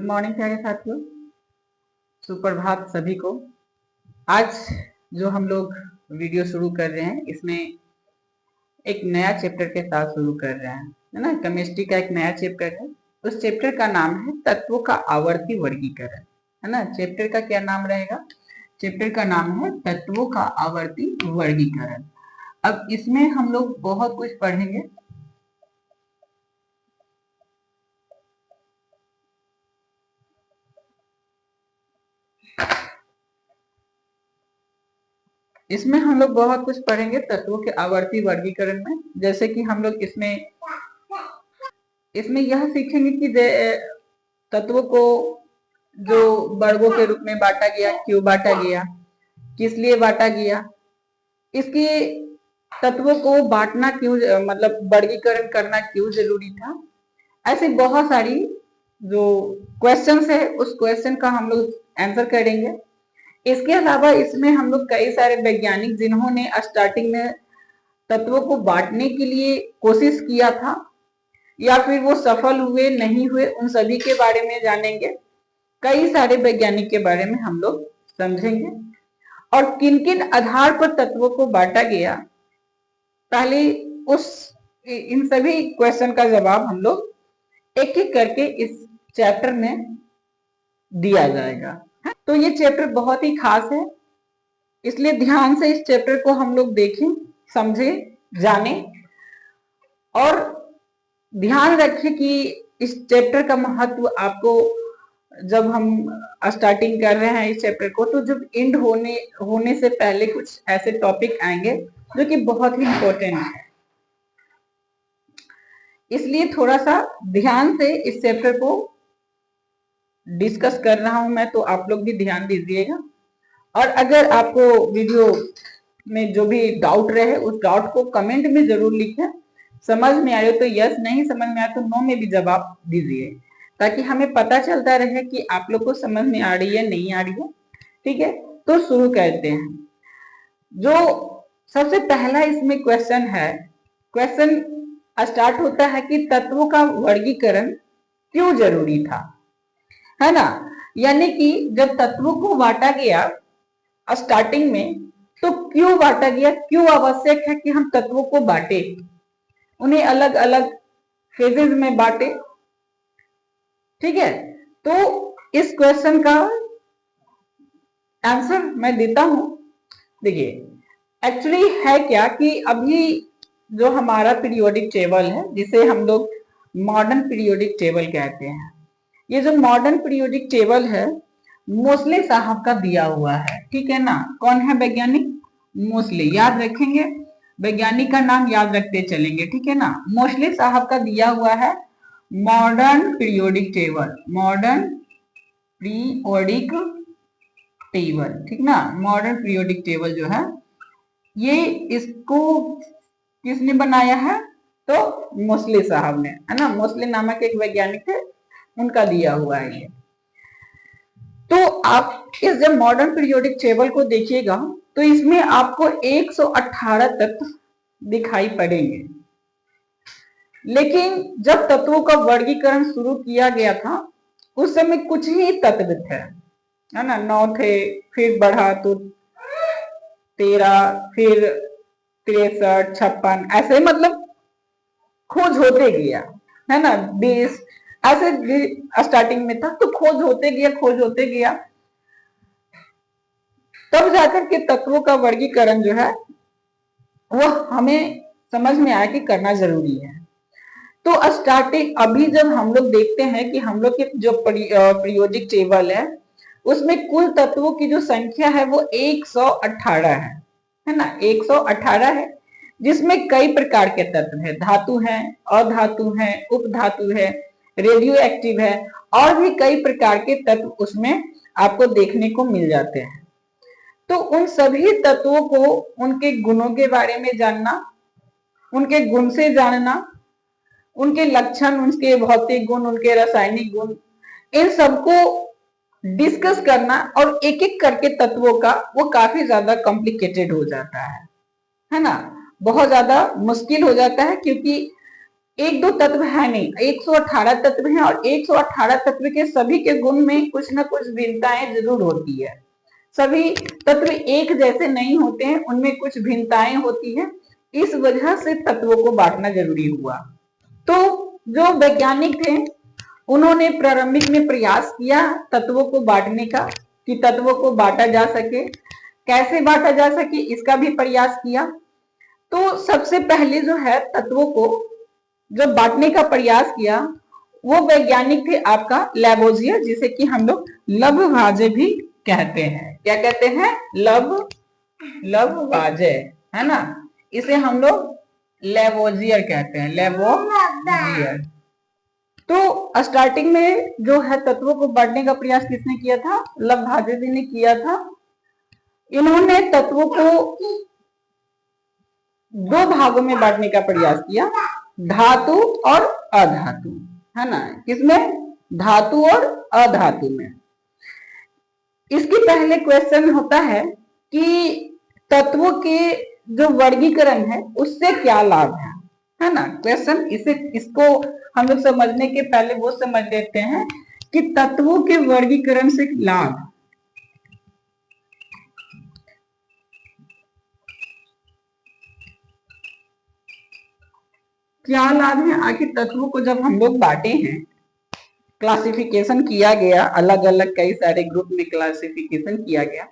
Morning प्यारे साथियों, सुप्रभात सभी को। आज जो हम लोग वीडियो शुरू कर रहे हैं इसमें एक नया चैप्टर के साथ शुरू कर रहे हैं, है ना। केमिस्ट्री का एक नया चैप्टर है। उस चैप्टर का नाम है तत्वों का आवर्ती वर्गीकरण, है ना। चैप्टर का क्या नाम रहेगा? चैप्टर का नाम है तत्वों का आवर्ती वर्गीकरण। अब इसमें हम लोग बहुत कुछ पढ़ेंगे। इसमें हम लोग बहुत कुछ पढ़ेंगे तत्वों के आवर्ती वर्गीकरण में। जैसे कि हम लोग इसमें यह सीखेंगे कि तत्वों को जो वर्गों के रूप में बांटा गया, क्यों बांटा गया, किस लिए बांटा गया, इसके तत्वों को बांटना क्यों, मतलब वर्गीकरण करना क्यों जरूरी था। ऐसी बहुत सारी जो क्वेश्चंस है उस क्वेश्चन का हम लोग आंसर करेंगे। इसके अलावा इसमें हम लोग कई सारे वैज्ञानिक जिन्होंने स्टार्टिंग में तत्वों को बांटने के लिए कोशिश किया था या फिर वो सफल हुए नहीं हुए, उन सभी के बारे में जानेंगे। कई सारे वैज्ञानिक के बारे में हम लोग समझेंगे और किन किन आधार पर तत्वों को बांटा गया, पहले इन सभी क्वेश्चन का जवाब हम लोग एक एक करके इस चैप्टर में दिया जाएगा। तो ये चैप्टर बहुत ही खास है, इसलिए ध्यान से इस चैप्टर को हम लोग देखें, समझें, जाने और ध्यान रखें कि इस चैप्टर का महत्व आपको, जब हम स्टार्टिंग कर रहे हैं इस चैप्टर को, तो जब एंड होने से पहले कुछ ऐसे टॉपिक आएंगे जो कि बहुत ही इंपॉर्टेंट है। इसलिए थोड़ा सा ध्यान से इस चैप्टर को डिस्कस कर रहा हूं मैं, तो आप लोग भी ध्यान दीजिएगा। और अगर आपको वीडियो में जो भी डाउट रहे उस डाउट को कमेंट में जरूर लिखें। समझ में आए तो यस, नहीं समझ में आए तो नो में भी जवाब दीजिए, ताकि हमें पता चलता रहे कि आप लोग को समझ में आ रही है नहीं आ रही है। ठीक है, तो शुरू करते हैं। जो सबसे पहला इसमें क्वेश्चन है, क्वेश्चन स्टार्ट होता है कि तत्वों का वर्गीकरण क्यों जरूरी था, है ना। यानी कि जब तत्वों को बांटा गया स्टार्टिंग में, तो क्यों बांटा गया, क्यों आवश्यक है कि हम तत्वों को बांटे, उन्हें अलग अलग फेजेस में बांटे। ठीक है, तो इस क्वेश्चन का आंसर मैं देता हूं। देखिए, एक्चुअली है क्या कि अभी जो हमारा पीरियोडिक टेबल है, जिसे हम लोग मॉडर्न पीरियोडिक टेबल कहते हैं, ये जो मॉडर्न पीरियोडिक टेबल है मोस्ले साहब का दिया हुआ है। ठीक है ना। कौन है वैज्ञानिक? मोस्ले। याद रखेंगे, वैज्ञानिक का नाम याद रखते चलेंगे। ठीक है ना। मोस्ले साहब का दिया हुआ है modern periodic table, modern periodic table. ठीक ना। मॉडर्न पीरियोडिक टेबल जो है ये, इसको किसने बनाया है? तो मोस्ले साहब ने, है ना। मोस्ले नामक एक वैज्ञानिक थे, उनका दिया हुआ है ये। तो आप इस जब मॉडर्न पीरियोडिक टेबल को देखिएगा तो इसमें आपको 118 तत्व दिखाई पड़ेंगे। लेकिन जब तत्वों का वर्गीकरण शुरू किया गया था उस समय कुछ ही तत्व थे, है ना। 9 थे, फिर बढ़ा तो 13, फिर 63, 56, ऐसे मतलब खोज होते गया, है ना। 20 ऐसे स्टार्टिंग में था, तो खोज होते गया, तब जाकर के तत्वों का वर्गीकरण जो है वो हमें समझ में आया कि करना जरूरी है। तो स्टार्टिंग अभी जब हम लोग देखते हैं कि हम लोग के जो पीरियोडिक टेबल है उसमें कुल तत्वों की जो संख्या है वो 118 है ना। 118 है, जिसमें कई प्रकार के तत्व है, धातु है, अधातु है, उपधातु है, रेडियो एक्टिव है, और भी कई प्रकार के तत्व उसमें आपको देखने को मिल जाते हैं। तो उन सभी तत्वों को, उनके गुणों के बारे में जानना, उनके गुण से जानना, उनके लक्षण, उनके भौतिक गुण, उनके रासायनिक गुण, इन सबको डिस्कस करना और एक एक करके तत्वों का, वो काफी ज्यादा कॉम्प्लिकेटेड हो जाता है ना। बहुत ज्यादा मुश्किल हो जाता है, क्योंकि एक दो तत्व है नहीं, 118 तत्व हैं और 118 तत्व के सभी के गुण में कुछ ना कुछ भिन्नताएं जरूर होती है। सभी तत्व एक जैसे नहीं होते हैं, उनमें कुछ भिन्नताएं होती है। इस वजह से तत्वों को बांटना जरूरी हुआ। तो जो वैज्ञानिक थे उन्होंने प्रारंभिक में प्रयास किया तत्वों को बांटने का, कि तत्वों को बांटा जा सके, कैसे बांटा जा सके इसका भी प्रयास किया। तो सबसे पहले जो है तत्वों को जो बांटने का प्रयास किया वो वैज्ञानिक थे आपका लैवोजियर, जिसे कि हम लोग लवभाजे भी कहते हैं। क्या कहते हैं? लवभाजे, है ना। इसे हम लोग लैवोजियर कहते हैं, लैवोजियर। तो स्टार्टिंग में जो है तत्वों को बांटने का प्रयास किसने किया था? लवभाजे जी ने किया था। इन्होंने तत्वों को दो भागों में बांटने का प्रयास किया, धातु और अधातु, है ना। किसमें? धातु और अधातु में। इसके पहले क्वेश्चन होता है कि तत्वों के जो वर्गीकरण है उससे क्या लाभ है ना। क्वेश्चन इसको हम लोग समझने के पहले वो समझ लेते हैं कि तत्वों के वर्गीकरण से लाभ। क्या लाभ है? आखिर तत्वों को जब हम लोग बांटे हैं, क्लासिफिकेशन किया गया, अलग अलग कई सारे ग्रुप में क्लासिफिकेशन किया गया,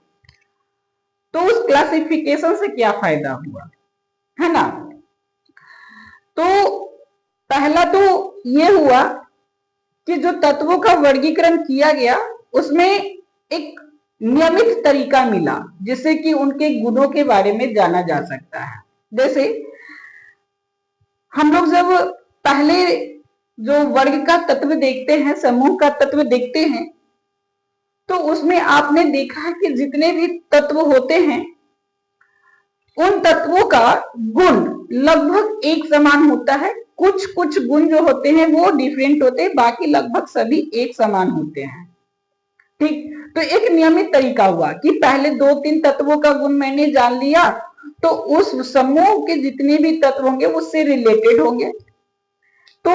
तो उस क्लासिफिकेशन से क्या फायदा हुआ, है ना। तो पहला तो ये हुआ कि जो तत्वों का वर्गीकरण किया गया उसमें एक नियमित तरीका मिला जिससे कि उनके गुणों के बारे में जाना जा सकता है। जैसे हम लोग जब पहले जो वर्ग का तत्व देखते हैं, समूह का तत्व देखते हैं, तो उसमें आपने देखा है कि जितने भी तत्व होते हैं उन तत्वों का गुण लगभग एक समान होता है। कुछ कुछ गुण जो होते हैं वो डिफरेंट होते हैं, बाकी लगभग सभी एक समान होते हैं। ठीक, तो एक नियमित तरीका हुआ कि पहले दो तीन तत्वों का गुण मैंने जान लिया, तो उस समूह के जितने भी तत्व होंगे उससे रिलेटेड होंगे, तो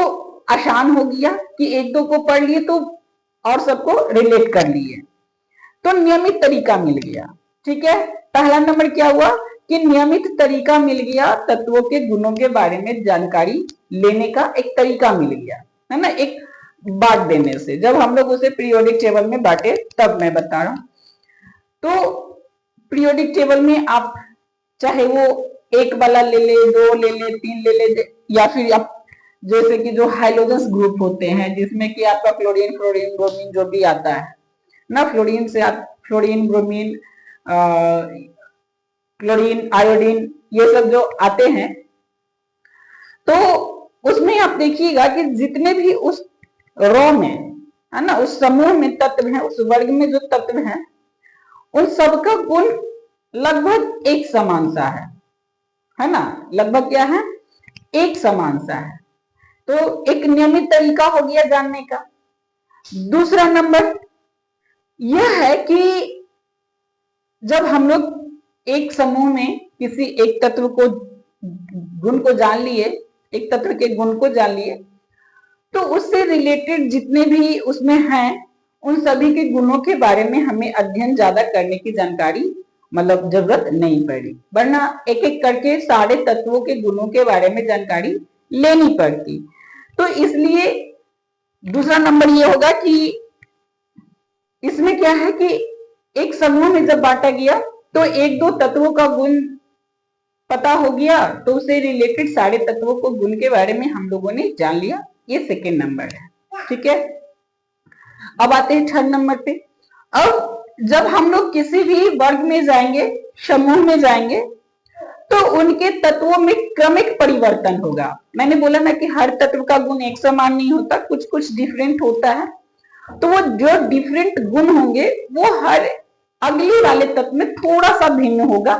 आसान हो गया कि एक दो को पढ़ लिए तो और सबको रिलेट कर लिए, तो नियमित तरीका मिल गया। ठीक है, पहला नंबर क्या हुआ कि नियमित तरीका मिल गया, तत्वों के गुणों के बारे में जानकारी लेने का एक तरीका मिल गया, है ना। एक बांट देने से, जब हम लोग उसे पीरियोडिक टेबल में बांटे तब मैं बता रहा हूं। तो पीरियोडिक टेबल में आप चाहे वो एक वाला ले ले, दो ले ले, तीन ले ले, या फिर आप जैसे कि जो हाइड्रोजन ग्रुप होते हैं जिसमें कि आपका क्लोरीन, फ्लोरीन, ब्रोमीन जो भी आता है ना, फ्लोरीन से आप फ्लोरीन, ब्रोमीन, क्लोरीन, आयोडीन, ये सब जो आते हैं, तो उसमें आप देखिएगा कि जितने भी उस रो में, है ना, उस समूह में तत्व हैं, उस वर्ग में जो तत्व हैं, उन सबका गुण लगभग एक समान सा है ना। लगभग क्या है? एक समान सा है। तो एक नियमित तरीका हो गया जानने का। दूसरा नंबर यह है कि जब हम लोग एक समूह में किसी एक तत्व को गुण को जान लिए, एक तत्व के गुण को जान लिए, तो उससे रिलेटेड जितने भी उसमें हैं उन सभी के गुणों के बारे में हमें अध्ययन ज्यादा करने की जानकारी मतलब जरूरत नहीं पड़ी, वरना एक एक करके सारे तत्वों के गुणों के बारे में जानकारी लेनी पड़ती। तो इसलिए दूसरा नंबर ये होगा कि इसमें क्या है कि एक समूह में जब बांटा गया तो एक दो तत्वों का गुण पता हो गया, तो उससे रिलेटेड सारे तत्वों को गुण के बारे में हम लोगों ने जान लिया। ये सेकेंड नंबर है। ठीक है, अब आते हैं थर्ड नंबर पे। अब जब हम लोग किसी भी वर्ग में जाएंगे, समूह में जाएंगे, तो उनके तत्वों में क्रमिक परिवर्तन होगा। मैंने बोला ना कि हर तत्व का गुण एक समान नहीं होता, कुछ कुछ डिफरेंट होता है। तो वो जो डिफरेंट गुण होंगे वो हर अगले वाले तत्व में थोड़ा सा भिन्न होगा।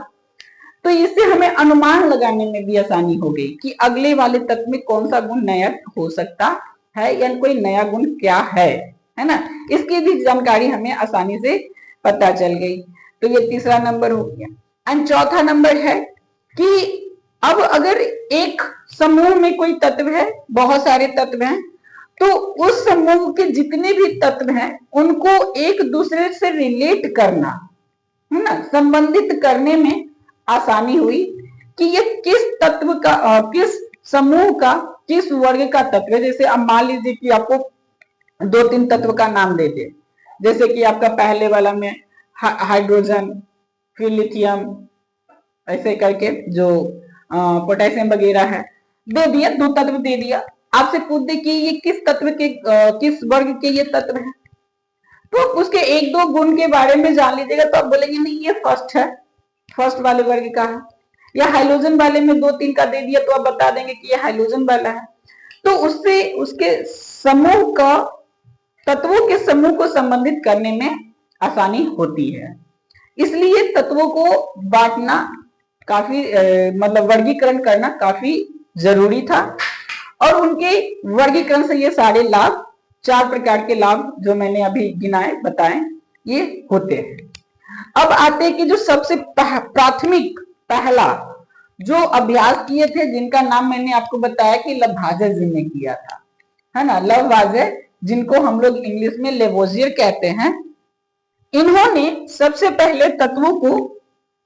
तो इससे हमें अनुमान लगाने में भी आसानी हो गई कि अगले वाले तत्व में कौन सा गुण नया हो सकता है या कोई नया गुण क्या है ना। इसकी भी जानकारी हमें आसानी से पता चल गई। तो ये तीसरा नंबर हो गया। एंड चौथा नंबर है कि अब अगर एक समूह में कोई तत्व है, बहुत सारे तत्व हैं, तो उस समूह के जितने भी तत्व हैं उनको एक दूसरे से रिलेट करना, है ना, संबंधित करने में आसानी हुई कि ये किस तत्व का किस समूह का किस वर्ग का तत्व है। जैसे अब मान लीजिए कि आपको दो तीन तत्व का नाम दे दे, जैसे कि आपका पहले वाला में हाइड्रोजन, फिर लिथियम, ऐसे करके जो पोटेशियम वगैरह है, दे दिया, दो तत्व दे दिया। आपसे पूछ दे कि ये किस तत्व के किस वर्ग के ये तत्व है, तो उसके एक दो गुण के बारे में जान लीजिएगा तो आप बोलेंगे नहीं ये फर्स्ट है, फर्स्ट वाले वर्ग का है। या हाइड्रोजन वाले में दो तीन का दे दिया तो आप बता देंगे कि ये हाइड्रोजन वाला है। तो उससे उसके समूह का, तत्वों के समूह को संबंधित करने में आसानी होती है। इसलिए तत्वों को बांटना काफी मतलब वर्गीकरण करना काफी जरूरी था। और उनके वर्गीकरण से ये सारे लाभ, चार प्रकार के लाभ जो मैंने अभी गिनाए बताए, ये होते हैं। अब आते हैं कि जो सबसे प्राथमिक पहला जो अभ्यास किए थे, जिनका नाम मैंने आपको बताया कि लब्भाजे जी ने किया था, है ना, लब्भाजे, जिनको हम लोग इंग्लिश में लेवोजियर कहते हैं। इन्होंने सबसे पहले तत्वों को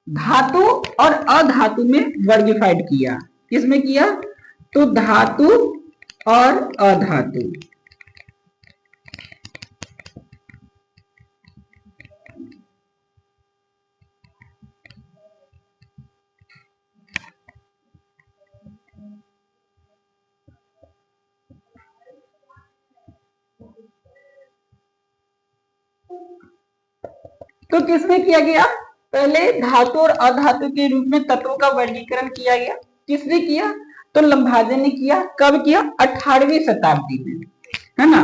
धातु और अधातु में वर्गीफाइड किया। किसमें किया? तो धातु और अधातु। तो किसमें किया गया? पहले धातु और अधातु के रूप में तत्वों का वर्गीकरण किया गया। किसने किया? तो लंभाजे ने किया। कब किया? 18वीं शताब्दी में, है ना।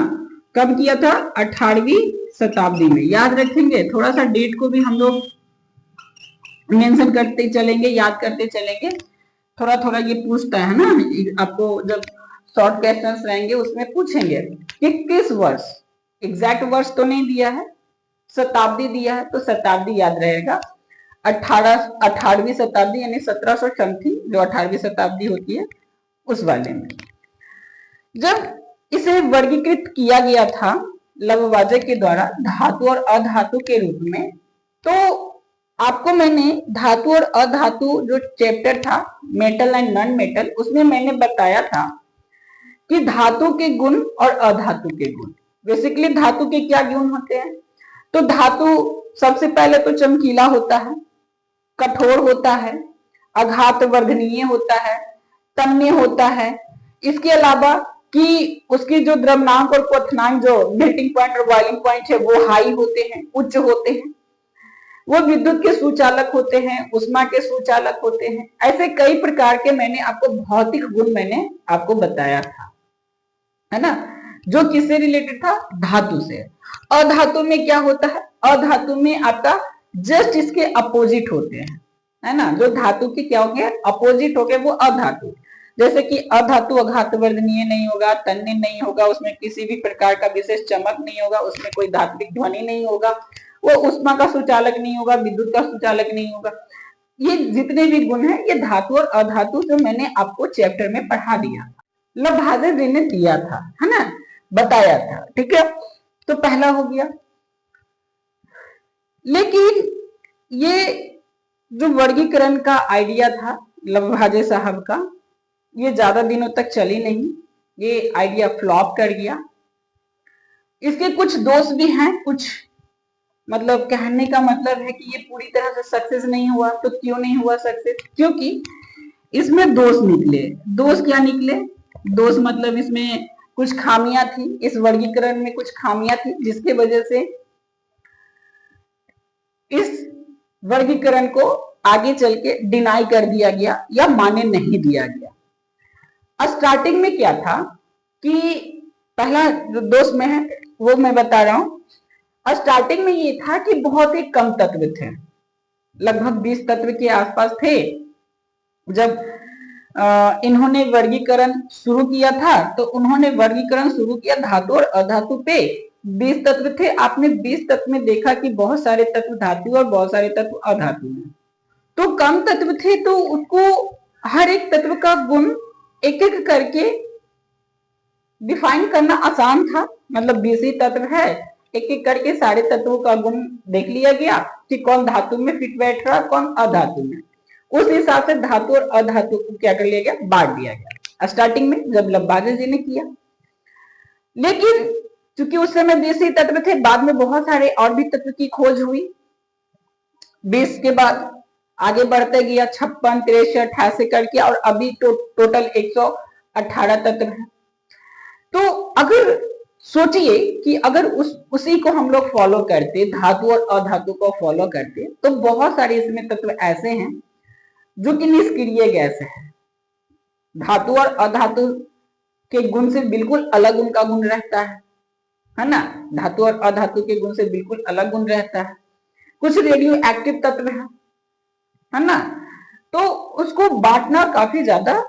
कब किया था? 18वीं शताब्दी में। याद रखेंगे, थोड़ा सा डेट को भी हम लोग मेंशन करते चलेंगे, याद करते चलेंगे। थोड़ा थोड़ा ये पूछता है ना आपको, जब शॉर्ट क्वेश्चंस रहेंगे उसमें पूछेंगे कि किस वर्ष, एग्जैक्ट वर्ष तो नहीं दिया है, शताब्दी दिया है, तो शताब्दी याद रहेगा। 18वीं शताब्दी यानी 1700 समथिंग, जो 18वीं शताब्दी होती है उस वाले में जब इसे वर्गीकृत किया गया था लब्भाजे के द्वारा धातु और अधातु के रूप में। तो आपको मैंने धातु और अधातु जो चैप्टर था मेटल एंड नॉन मेटल, उसमें मैंने बताया था कि धातु के गुण और अधातु के गुण। बेसिकली धातु के क्या गुण होते हैं? तो धातु सबसे पहले तो चमकीला होता है, कठोर होता है, आघात वर्धनीय होता है, तन्य होता है। इसके अलावा कि उसकी जो द्रव्यनांक और क्वथनांक, जो मेल्टिंग पॉइंट और बॉइलिंग पॉइंट है, वो हाई होते हैं, उच्च होते हैं। वो विद्युत के सुचालक होते हैं, उष्मा के सुचालक होते हैं। ऐसे कई प्रकार के मैंने आपको भौतिक गुण मैंने आपको बताया था, है ना, जो किससे रिलेटेड था? धातु से। अधातु में क्या होता है? अधातु में आपका जस्ट इसके अपोजिट होते हैं, है ना। जो धातु के क्या हो गए? अपोजिट हो गए, वो अधातु। जैसे कि अधातु आघात वर्धनीय नहीं होगा, तन्य नहीं होगा, उसमें किसी भी प्रकार का विशेष चमक नहीं होगा, उसमें कोई धात्विक ध्वनि नहीं होगा, वो उष्मा का सुचालक नहीं होगा, विद्युत का सुचालक नहीं होगा। ये जितने भी गुण हैं ये धातु और अधातु जो मैंने आपको चैप्टर में पढ़ा दिया, लब्भाजे जी ने दिया था, है ना, बताया था। ठीक है, तो पहला हो गया। लेकिन ये जो वर्गीकरण का आइडिया था लब्भाजे साहब का, ये ज्यादा दिनों तक चली नहीं, ये आइडिया फ्लॉप कर गया। इसके कुछ दोष भी हैं, कुछ मतलब कहने का मतलब है कि ये पूरी तरह से सक्सेस नहीं हुआ। तो क्यों नहीं हुआ सक्सेस? क्योंकि इसमें दोष निकले। दोष क्या निकले? दोष मतलब इसमें कुछ खामियां थी, इस वर्गीकरण में कुछ खामियां थी, जिसके वजह से इस वर्गीकरण को आगे चल के डिनाई कर दिया गया या मान्य नहीं दिया गया। स्टार्टिंग में क्या था कि पहला जो दोष में है वो मैं बता रहा हूं। स्टार्टिंग में ये था कि बहुत ही कम तत्व थे, लगभग 20 तत्व के आसपास थे। जब इन्होंने वर्गीकरण शुरू किया था तो उन्होंने वर्गीकरण शुरू किया धातु और अधातु पे। 20 तत्व थे। आपने 20 तत्व में देखा कि बहुत सारे तत्व धातु और बहुत सारे तत्व अधातु में। तो कम तत्व थे तो उसको हर एक तत्व का गुण एक एक करके डिफाइन करना आसान था। मतलब 20 ही तत्व है, एक एक करके सारे तत्वों का गुण देख लिया गया कि कौन धातु में फिट बैठ रहा, कौन अधातु में। उस हिसाब से धातु और अधातु को क्या कर लिया गया, बांट दिया गया स्टार्टिंग में जब लंबाजे जी ने किया। लेकिन चूंकि उस समय 20 ही तत्व थे, बाद में बहुत सारे और भी तत्व की खोज हुई। 20 के बाद आगे बढ़ते गया 56, 63, 88 करके, और अभी टोटल 118 तत्व है। तो अगर सोचिए कि अगर उसी को हम लोग फॉलो करते, धातु और अधातु को फॉलो करते, तो बहुत सारे इसमें तत्व ऐसे हैं जो कि निष्क्रिय गैस है। धातु और अधातु के गुण से बिल्कुल अलग उनका गुण रहता है ना। धातु और अधातु के गुण से बिल्कुल अलग गुण रहता है। कुछ रेडियो एक्टिव तत्व है ना। तो उसको बांटना काफी ज्यादा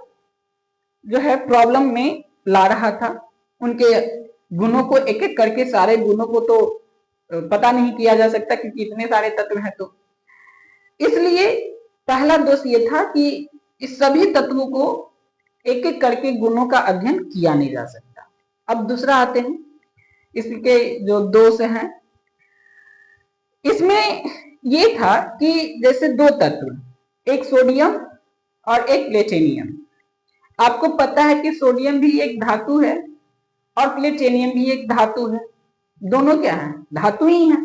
जो है प्रॉब्लम में ला रहा था। उनके गुणों को एक एक करके, सारे गुणों को तो पता नहीं किया जा सकता क्योंकि इतने सारे तत्व हैं। तो इसलिए पहला दोष ये था कि इस सभी तत्वों को एक एक करके गुणों का अध्ययन किया नहीं जा सकता। अब दूसरा आते हैं, इसके जो दोष हैं, इसमें ये था कि जैसे दो तत्व, एक सोडियम और एक प्लेटिनियम। आपको पता है कि सोडियम भी एक धातु है और प्लेटिनियम भी एक धातु है। दोनों क्या है, धातु ही है।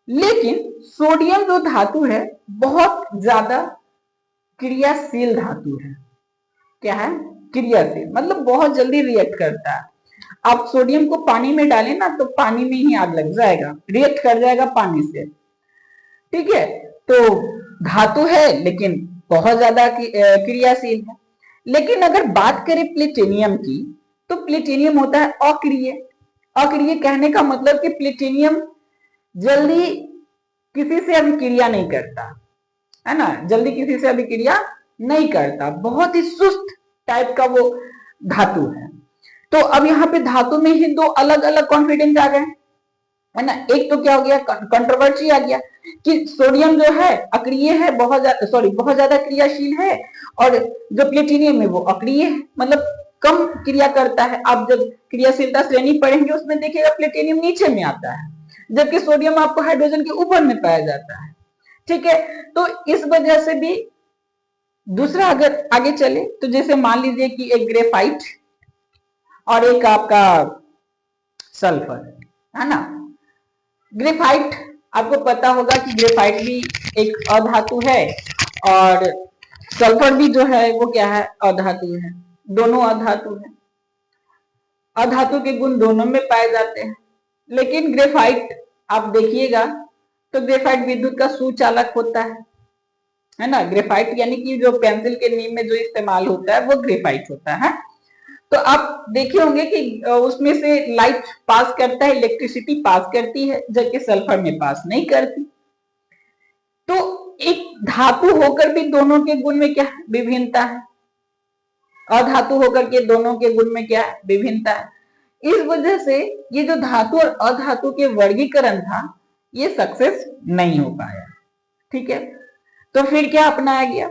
लेकिन सोडियम जो धातु है बहुत ज्यादा क्रियाशील धातु है। क्या है, क्रियाशील, मतलब बहुत जल्दी रिएक्ट करता है। आप सोडियम को पानी में डालें ना तो पानी में ही आग लग जाएगा, रिएक्ट कर जाएगा पानी से। ठीक है, तो धातु है लेकिन बहुत ज्यादा क्रियाशील है। लेकिन अगर बात करें प्लेटिनियम की, तो प्लेटिनियम होता है अक्रिय। अक्रिय कहने का मतलब कि प्लेटिनियम जल्दी किसी से अभिक्रिया नहीं करता है ना, जल्दी किसी से अभिक्रिया नहीं करता, बहुत ही सुस्त टाइप का वो धातु है। तो अब यहाँ पे धातु में ही दो अलग अलग कॉन्फिडेंस आ गए है ना। एक तो क्या हो गया, कंट्रोवर्सी आ गया कि सोडियम जो है अक्रिय है, बहुत ज्यादा क्रियाशील है, और जो प्लेटिनियम है वो अक्रिय है, मतलब कम क्रिया करता है। आप जब क्रियाशीलता श्रेणी पढ़ेंगे उसमें देखिएगा प्लेटिनियम नीचे में आता है, जबकि सोडियम आपको हाइड्रोजन के ऊपर में पाया जाता है। ठीक है, तो इस वजह से भी। दूसरा अगर आगे चले तो जैसे मान लीजिए कि एक ग्रेफाइट और एक आपका सल्फर है ना। ग्रेफाइट, आपको पता होगा कि ग्रेफाइट भी एक अधातु है और सल्फर भी जो है वो क्या है, अधातु है। दोनों अधातु है, अधातु के गुण दोनों में पाए जाते हैं। लेकिन ग्रेफाइट आप देखिएगा तो ग्रेफाइट विद्युत का सुचालक होता है ना। ग्रेफाइट यानी कि जो पेंसिल के नीब में जो इस्तेमाल होता है वो ग्रेफाइट होता है। तो आप देखे होंगे कि उसमें से लाइट पास करता है, इलेक्ट्रिसिटी पास करती है, जबकि सल्फर में पास नहीं करती। तो एक धातु होकर भी दोनों के गुण में क्या विभिन्नता है, अधातु होकर के दोनों के गुण में क्या विभिन्नता है। इस वजह से ये जो धातु और अधातु के वर्गीकरण था ये सक्सेस नहीं हो पाया। ठीक है, तो फिर क्या अपनाया गया,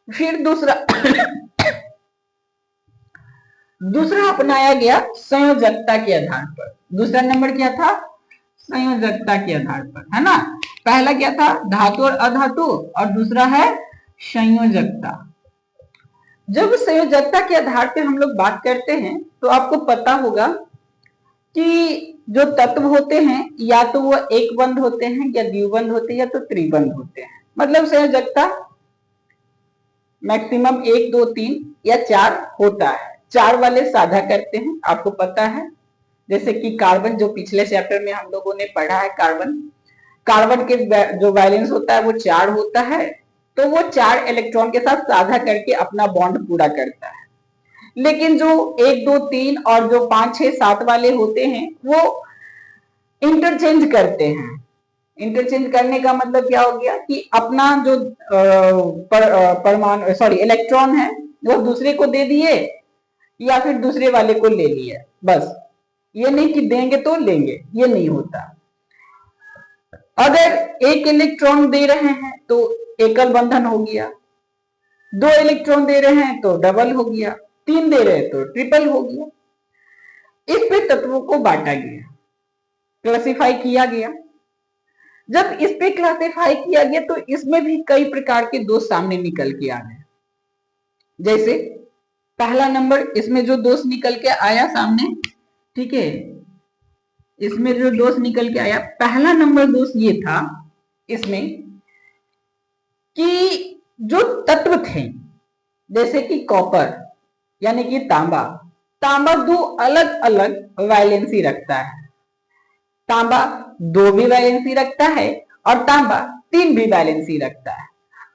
फिर दूसरा अपनाया गया संयोजकता के आधार पर। दूसरा नंबर क्या था, संयोजकता के आधार पर, है ना। पहला क्या था, धातु और अधातु, और दूसरा है संयोजकता। जब संयोजकता के आधार पर हम लोग बात करते हैं तो आपको पता होगा कि जो तत्व होते हैं या तो वो एक बंध होते हैं या द्विबंध होते हैं या तो त्रिबंध होते हैं। मतलब संयोजकता मैक्सिमम 1, 2, 3 या 4 होता है। 4 वाले साझा करते हैं, आपको पता है। जैसे कि कार्बन, जो पिछले चैप्टर में हम लोगों ने पढ़ा है, कार्बन के जो वैलेंस होता है वो 4 होता है, तो वो 4 इलेक्ट्रॉन के साथ साझा करके अपना बॉन्ड पूरा करता है। लेकिन जो 1, 2, 3 और जो 5, 6, 7 वाले होते हैं वो इंटरचेंज करते हैं। इंटरचेंज करने का मतलब क्या हो गया कि अपना जो परमाणु इलेक्ट्रॉन है वो दूसरे को दे दिए या फिर दूसरे वाले को ले लिए, बस। ये नहीं कि देंगे तो लेंगे, ये नहीं होता। अगर एक इलेक्ट्रॉन दे रहे हैं तो एकल बंधन हो गया, 2 इलेक्ट्रॉन दे रहे हैं तो डबल हो गया, 3 दे रहे हैं तो ट्रिपल हो गया। इस पे तत्वों को बांटा गया, क्लासिफाई किया गया। जब इस पे क्लासिफाई किया गया तो इसमें भी कई प्रकार के दोष सामने निकल के आ गए। जैसे पहला नंबर इसमें जो दोष निकल के आया सामने, ठीक है, इसमें जो दोष निकल के आया, पहला नंबर दोष ये था इसमें कि जो तत्व थे जैसे कि कॉपर यानी कि तांबा, तांबा 2 अलग अलग वैलेंसी रखता है। तांबा 2 भी वैलेंसी रखता है और तांबा 3 भी वैलेंसी रखता है।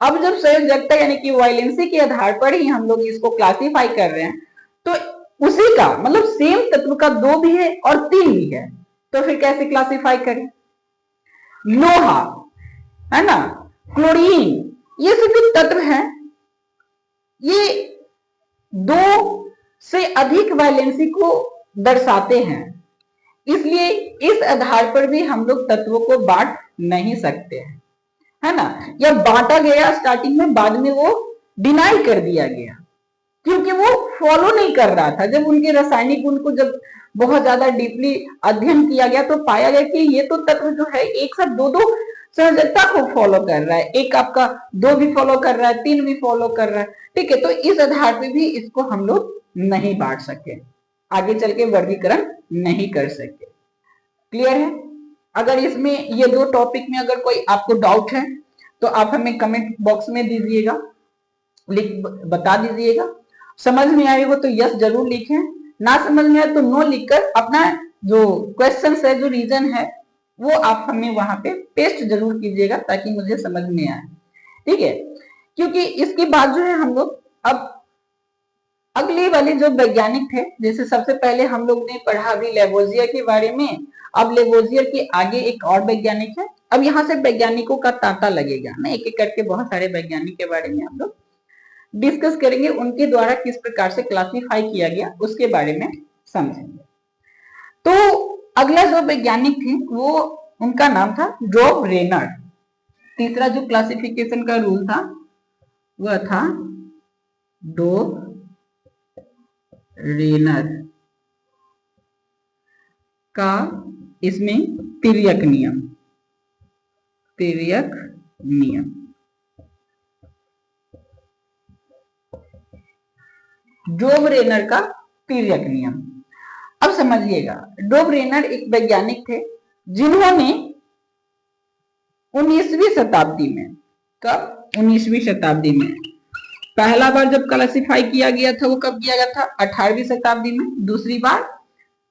अब जब संयोजकता यानी कि वैलेंसी के आधार पर ही हम लोग इसको क्लासिफाई कर रहे हैं, तो उसी का मतलब सेम तत्व का 2 भी है और 3 भी है, तो फिर कैसे क्लासिफाई करें? लोहा है ना, क्लोरीन, ये सभी तत्व हैं, ये 2 से अधिक वैलेंसी को दर्शाते हैं, इसलिए इस आधार पर भी हम लोग तत्वों को बांट नहीं सकते हैं, है ना। या बांटा गया स्टार्टिंग में, बाद में वो डिनाई कर दिया गया क्योंकि वो फॉलो नहीं कर रहा था। जब उनके रासायनिक गुण को जब बहुत ज्यादा डीपली अध्ययन किया गया तो पाया गया कि ये तो तत्व जो है एक साथ 2 संयोजकता को फॉलो कर रहा है, एक आपका 2 भी फॉलो कर रहा है, 3 भी फॉलो कर रहा है, ठीक है। तो इस आधार पे भी इसको हम लोग नहीं बांट सके, आगे चल के वर्गीकरण नहीं कर सके। क्लियर है? अगर इसमें ये 2 टॉपिक में अगर कोई आपको डाउट है तो आप हमें कमेंट बॉक्स में दीजिएगा, बता दीजिएगा। समझ में आए हो तो यस जरूर लिखें, ना समझ में आए तो नो लिखकर अपना जो क्वेश्चन है, जो रीजन है, वो आप हमें वहां पे पेस्ट जरूर कीजिएगा ताकि मुझे समझ में आए, ठीक है। क्योंकि इसके बाद जो है हम लोग अब अगले वाले जो वैज्ञानिक थे, जैसे सबसे पहले हम लोग ने पढ़ा अभी लेवोजियर के बारे में, अब लेवोजियर के आगे एक और वैज्ञानिक है। अब यहाँ से वैज्ञानिकों का तांता लगेगा ना, एक एक करके बहुत सारे वैज्ञानिक के बारे में हम लोग डिस्कस करेंगे, उनके द्वारा किस प्रकार से क्लासिफाई किया गया उसके बारे में समझेंगे। तो अगला जो वैज्ञानिक थे वो, उनका नाम था डॉब रेनर। तीसरा जो क्लासिफिकेशन का रूल था वह था डॉब रेनर का, इसमें तिर्यक नियम, तिर्यक नियम, डॉब रेनर का तिर्यक नियम। अब समझिएगा, डॉब रेनर एक वैज्ञानिक थे जिन्होंने 19वीं शताब्दी में, कब? 19वीं शताब्दी में पहला बार जब क्लासिफाई किया गया था वो कब किया गया था? 18वीं शताब्दी में। दूसरी बार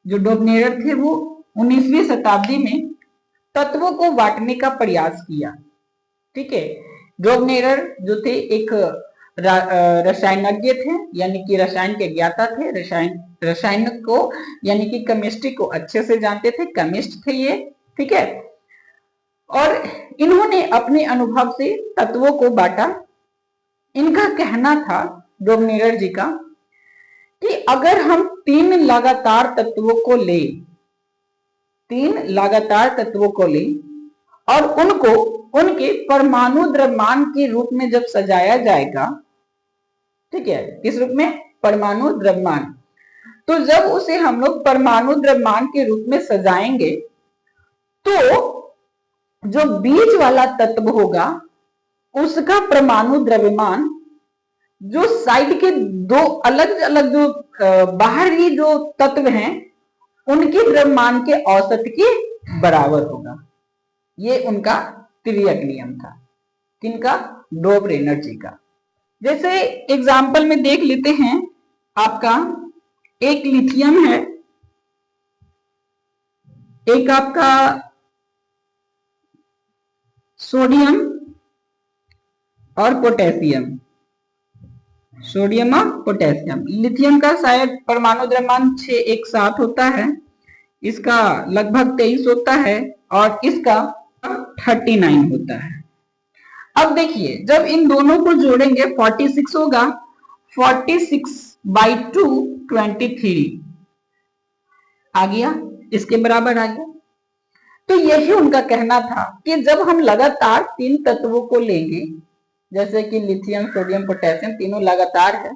जो डॉबनेरर थे वो 19वीं शताब्दी में तत्वों को बांटने का प्रयास किया, ठीक है। डॉबनेरर जो थे एक रसायनज्ञ थे, यानी कि रसायन के ज्ञाता थे, रसायन को यानी कि केमिस्ट्री को अच्छे से जानते थे, केमिस्ट थे ये, ठीक है। और इन्होंने अपने अनुभव से तत्वों को बांटा। इनका कहना था, डॉबनेरर जी का, कि अगर हम 3 लगातार तत्वों को ले, 3 लगातार तत्वों को ले और उनको उनके परमाणु द्रव्यमान के रूप में जब सजाया जाएगा, ठीक है, किस रूप में? परमाणु द्रव्यमान। तो जब उसे हम लोग परमाणु द्रव्यमान के रूप में सजाएंगे तो जो बीच वाला तत्व होगा उसका परमाणु द्रव्यमान जो साइड के 2 अलग अलग जो बाहरी जो तत्व हैं उनके द्रव्यमान के औसत के बराबर होगा। ये उनका तिर्यक नियम था। किनका? डॉब रेनर जी का। जैसे एग्जाम्पल में देख लेते हैं, आपका एक लिथियम है, एक आपका सोडियम और पोटेशियम, सोडियम और पोटेशियम। लिथियम का शायद परमाणु द्रव्यमान 6 एक साथ होता है, इसका लगभग 23 होता है और इसका 39 होता है। अब देखिए, जब इन दोनों को जोड़ेंगे 46 होगा, 46/2 23 आ गया, इसके बराबर आ गया। तो यही उनका कहना था कि जब हम लगातार 3 तत्वों को लेंगे जैसे कि लिथियम, सोडियम, पोटेशियम तीनों लगातार है।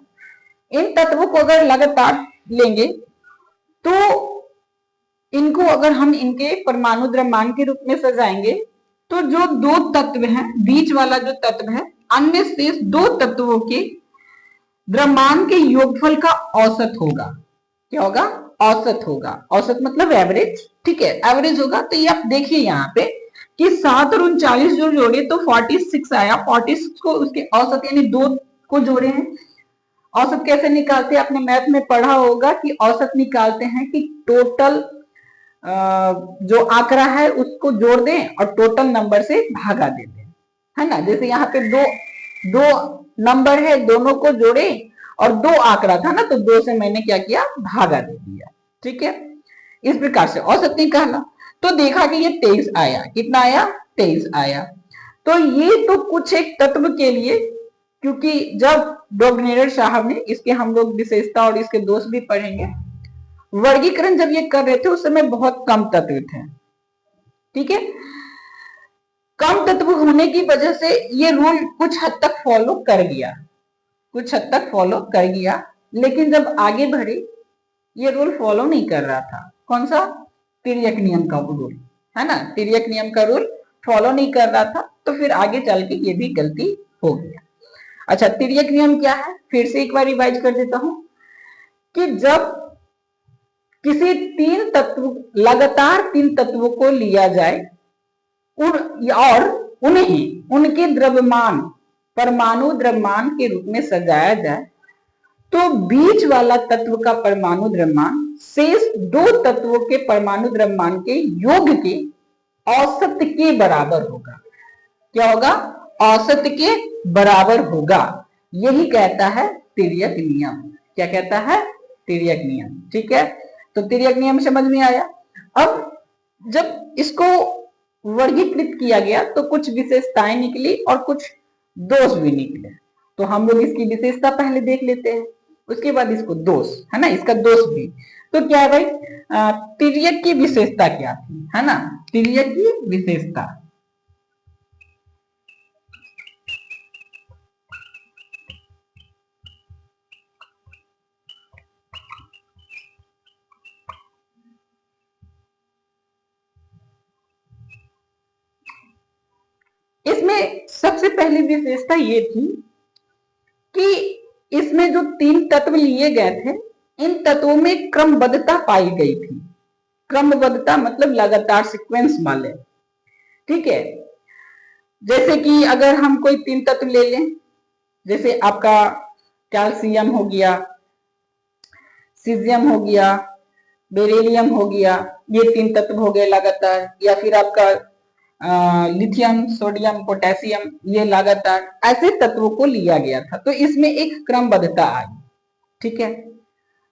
इन तत्वों को अगर लगातार लेंगे तो इनको अगर हम इनके परमाणु द्रव्यमान के रूप में सजाएंगे तो जो दो तत्व हैं, बीच वाला जो तत्व है, अन्य शेष दो तत्वों के द्रव्यमान के योगफल का औसत होगा। क्या होगा? औसत होगा। औसत मतलब एवरेज, ठीक है, एवरेज होगा। तो ये आप देखिए यहाँ पे कि 7 और 39 जो जोड़े तो 46 आया। 46 को उसके औसत यानी दो को जोड़े हैं। औसत कैसे निकालते हैं? आपने मैथ में पढ़ा होगा कि औसत निकालते हैं कि टोटल जो आंकड़ा है उसको जोड़ दें और टोटल नंबर से भागा दे दें, है ना। जैसे यहाँ पे दो दो नंबर है, दोनों को जोड़े और दो आंकड़ा था ना, तो दो से मैंने क्या किया? भागा दे दिया, ठीक है। इस प्रकार से औसत निकाला तो देखा कि ये 23 आया। कितना आया? 23 आया। तो ये तो कुछ एक तत्व के लिए, क्योंकि जब डॉग्नेरर साहब ने, इसके हम लोग विशेषता और इसके दोष भी पढ़ेंगे, वर्गीकरण जब ये कर रहे थे उस समय बहुत कम तत्व थे, ठीक है। कम तत्व होने की वजह से ये रूल कुछ हद तक फॉलो कर गया, कुछ हद तक फॉलो कर गया। लेकिन जब आगे बढ़े ये रूल फॉलो नहीं कर रहा था। कौन सा? तिर्यक नियम का रूल, है ना। तिर्यक नियम का रूल फॉलो नहीं कर रहा था, तो फिर आगे चल के ये भी गलती हो गया। अच्छा, तिर्यक नियम क्या है? फिर से एक बार रिवाइज कर देता हूं कि जब किसी तीन तत्व, लगातार तीन तत्वों को लिया जाए और उन्हें उनके द्रव्यमान, परमाणु द्रव्यमान के रूप में सजाया जाए, तो बीच वाला तत्व का परमाणु द्रव्यमान शेष दो तत्वों के परमाणु द्रव्यमान के योग के औसत के बराबर होगा। क्या होगा? औसत के बराबर होगा। यही कहता है तिर्यक नियम। क्या कहता है? तिर्यक नियम, ठीक है। तो तिर्यक नियम समझ में आया। अब जब इसको वर्गीकृत किया गया तो कुछ विशेषताएं निकली और कुछ दोष भी निकले। तो हम लोग इसकी विशेषता पहले देख लेते हैं, उसके बाद इसको दोष, है ना, इसका दोष भी। तो क्या है भाई? तिर्यक की विशेषता क्या थी, है ना। तिर्यक की विशेषता, इसमें सबसे पहली विशेषता ये थी कि इसमें जो तीन तत्व लिए गए थे, इन तत्वों में क्रमबद्धता पाई गई थी। क्रमबद्धता मतलब लगातार सीक्वेंस वाले, ठीक है। जैसे कि अगर हम कोई तीन तत्व ले लें, जैसे आपका कैल्शियम हो गया, सीजियम हो गया, बेरिलियम हो गया, ये तीन तत्व हो गए लगातार। या फिर आपका लिथियम, सोडियम, पोटेशियम, ये लगातार ऐसे तत्वों को लिया गया था, तो इसमें एक क्रमबद्धता आई, ठीक है।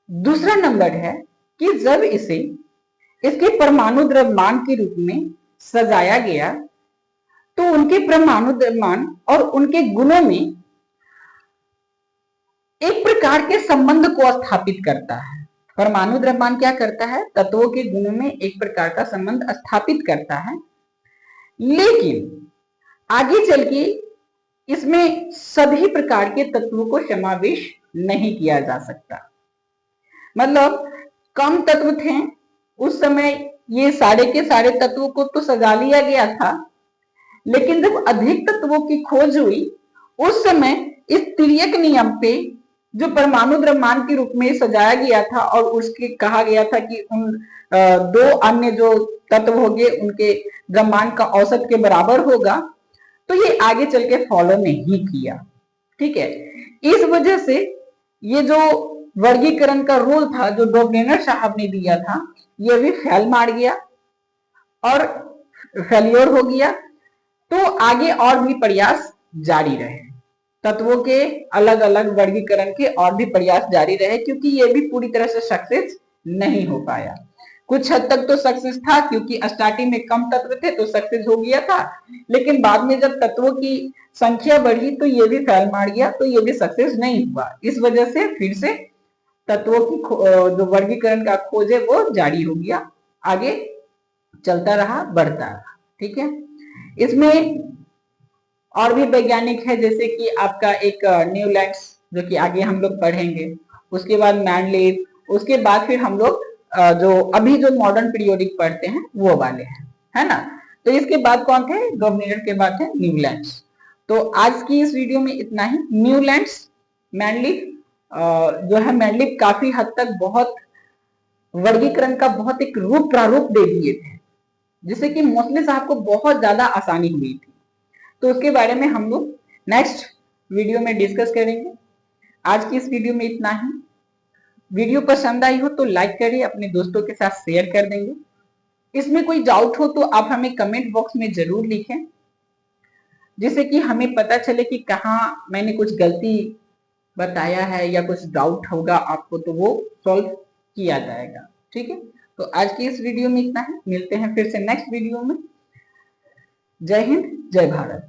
दूसरा नंबर है कि जब इसे इसके परमाणु द्रव्यमान के रूप में सजाया गया तो उनके परमाणु द्रव्यमान और उनके गुणों में एक प्रकार के संबंध को स्थापित करता है। परमाणु द्रव्यमान क्या करता है? तत्वों के गुणों में एक प्रकार का संबंध स्थापित करता है। लेकिन आगे चल के इसमें सभी प्रकार के तत्वों को समावेश नहीं किया जा सकता। मतलब कम तत्व थे उस समय, ये सारे के सारे तत्वों को तो सजा लिया गया था, लेकिन जब अधिक तत्वों की खोज हुई उस समय इस तिर्यक नियम पे जो परमाणु द्रव्यमान के रूप में सजाया गया था और उसके कहा गया था कि उन दो अन्य जो तत्व होंगे उनके द्रव्यमान का औसत के बराबर होगा, तो ये आगे चल के फॉलो नहीं किया, ठीक है। इस वजह से ये जो वर्गीकरण का रूल था जो डॉग्नेनर साहब ने दिया था, ये भी फेल मार गया और फेलियर हो गया। तो आगे और भी प्रयास जारी रहे, तत्वों के अलग अलग वर्गीकरण के और भी प्रयास जारी रहे, क्योंकि ये भी पूरी तरह से सक्सेस नहीं हो पाया। कुछ हद तक तो सक्सेस था, क्योंकि स्टार्टिंग में कम तत्व थे तो सक्सेस हो गया था, लेकिन बाद में जब तत्वों की संख्या बढ़ी तो ये भी फेल मार गया, तो ये भी सक्सेस नहीं हुआ। इस वजह से फिर से तत्वों की जो वर्गीकरण का खोज है वो जारी हो गया, आगे चलता रहा, बढ़ता रहा, ठीक है। इसमें और भी वैज्ञानिक है, जैसे कि आपका एक न्यूलैंड्स, जो कि आगे हम लोग पढ़ेंगे। उसके बाद मैनलीव, उसके बाद फिर हम लोग जो अभी जो मॉडर्न पीरियोडिक पढ़ते हैं वो वाले हैं, है ना। तो इसके बाद कौन थे, डोमिनियर के बाद थे न्यूलैंड्स। तो आज की इस वीडियो में इतना ही। न्यूलैंड्स, मैनलीव, जो है मैनलीव काफी हद तक बहुत वर्गीकरण का बहुत एक रूप प्रारूप दे दिए थे, जिससे कि मोस्टली साहब को बहुत ज्यादा आसानी हुई थी। तो उसके बारे में हम लोग नेक्स्ट वीडियो में डिस्कस करेंगे। आज की इस वीडियो में इतना ही। वीडियो पसंद आई हो तो लाइक करिए, अपने दोस्तों के साथ शेयर कर देंगे। इसमें कोई डाउट हो तो आप हमें कमेंट बॉक्स में जरूर लिखें, जिससे कि हमें पता चले कि कहाँ मैंने कुछ गलती बताया है या कुछ डाउट होगा आपको तो वो सॉल्व किया जाएगा। ठीक है, तो आज की इस वीडियो में इतना ही। मिलते हैं फिर से नेक्स्ट वीडियो में। जय हिंद, जय भारत।